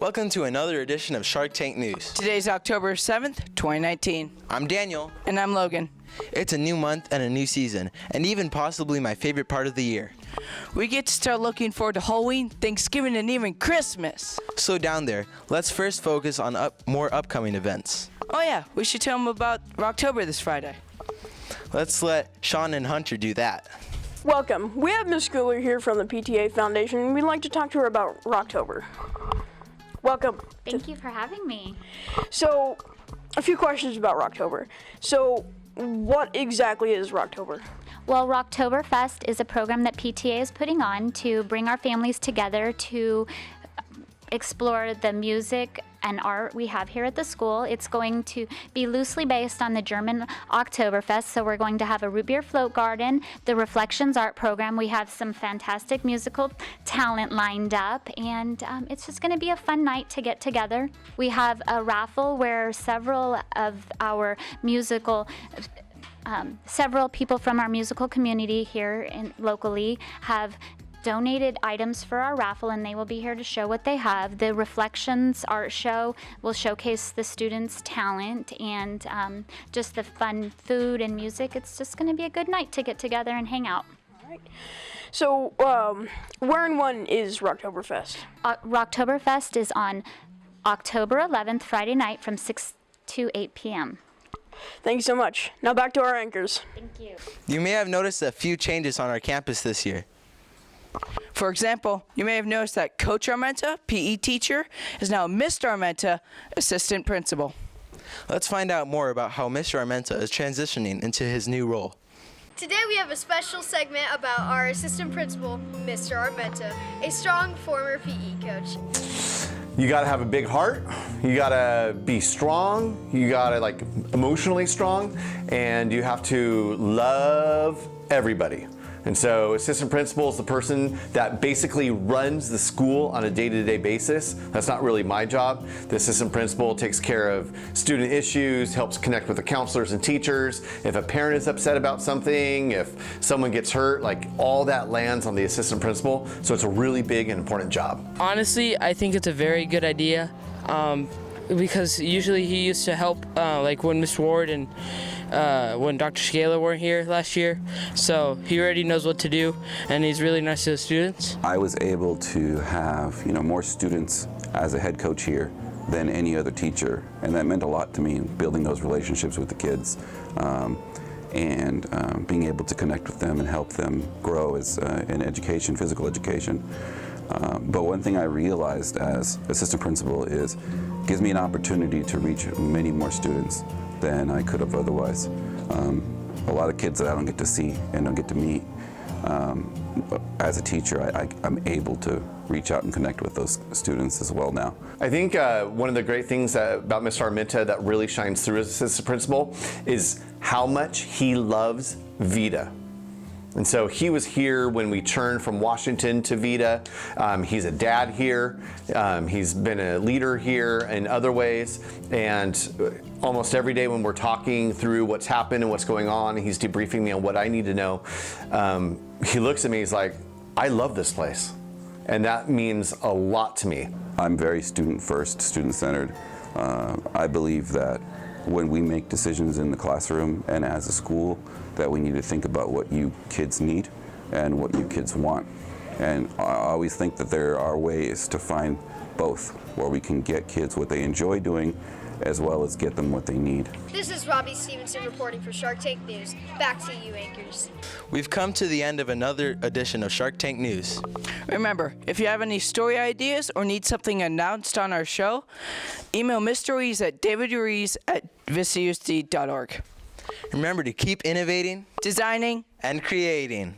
Welcome to another edition of Shark Tank News. Today's October 7th, 2019. I'm Daniel. And I'm Logan. It's a new month and a new season, and even possibly my favorite part of the year. We get to start looking forward to Halloween, Thanksgiving, and even Christmas. So down there, let's first focus on more upcoming events. Oh yeah, we should tell them about Rocktober this Friday. Let's let Sean and Hunter do that. Welcome. We have Miss Schooler here from the PTA Foundation, and we'd like to talk to her about Rocktober. Welcome. Thank you for having me. So, a few questions about Rocktober. So, what exactly is Rocktober? Well, Rocktoberfest is a program that PTA is putting on to bring our families together to explore the music and art we have here at the school. It's going to be loosely based on the German Oktoberfest, so we're going to have a root beer float garden, the Reflections art program. We have some fantastic musical talent lined up, and it's just going to be a fun night to get together. We have a raffle where several people from our musical community here locally have donated items for our raffle, and they will be here to show what they have. The Reflections art show will showcase the students' talent and just the fun food and music. It's just going to be a good night to get together and hang out. All right. So, where and when is Rocktoberfest? Rocktoberfest is on October 11th, Friday night from 6 to 8 p.m. Thank you so much. Now back to our anchors. Thank you. You may have noticed a few changes on our campus this year. For example, you may have noticed that Coach Armenta, PE teacher, is now Mr. Armenta, assistant principal. Let's find out more about how Mr. Armenta is transitioning into his new role. Today we have a special segment about our assistant principal, Mr. Armenta, a strong former PE coach. You gotta have a big heart, you gotta be strong, you gotta emotionally strong, and you have to love everybody. And so assistant principal is the person that basically runs the school on a day-to-day basis. That's not really my job. The assistant principal takes care of student issues, helps connect with the counselors and teachers. If a parent is upset about something, if someone gets hurt, all that lands on the assistant principal. So it's a really big and important job. Honestly, I think it's a very good idea because usually he used to help when Miss Ward and when Dr. Scala weren't here last year. So he already knows what to do, and he's really nice to the students. I was able to have more students as a head coach here than any other teacher, and that meant a lot to me, building those relationships with the kids and being able to connect with them and help them grow as in education, physical education. But one thing I realized as assistant principal is it gives me an opportunity to reach many more students than I could have otherwise. A lot of kids that I don't get to see and don't get to meet. As a teacher, I'm able to reach out and connect with those students as well now. I think one of the great things about Mr. Armenta that really shines through as assistant principal is how much he loves VIDA. And so he was here when we turned from Washington to VIDA. He's a dad here. He's been a leader here in other ways. And almost every day when we're talking through what's happened and what's going on, he's debriefing me on what I need to know. He looks at me, he's like, I love this place. And that means a lot to me. I'm very student first, student centered. I believe that when we make decisions in the classroom and as a school, that we need to think about what you kids need and what you kids want. And I always think that there are ways to find both, where we can get kids what they enjoy doing as well as get them what they need. This is Robbie Stevenson reporting for Shark Tank News. Back to you, anchors. We've come to the end of another edition of Shark Tank News. Remember, if you have any story ideas or need something announced on our show, email Mr. Ruiz at davidruiz@vistausd.org. Remember to keep innovating, designing, and creating.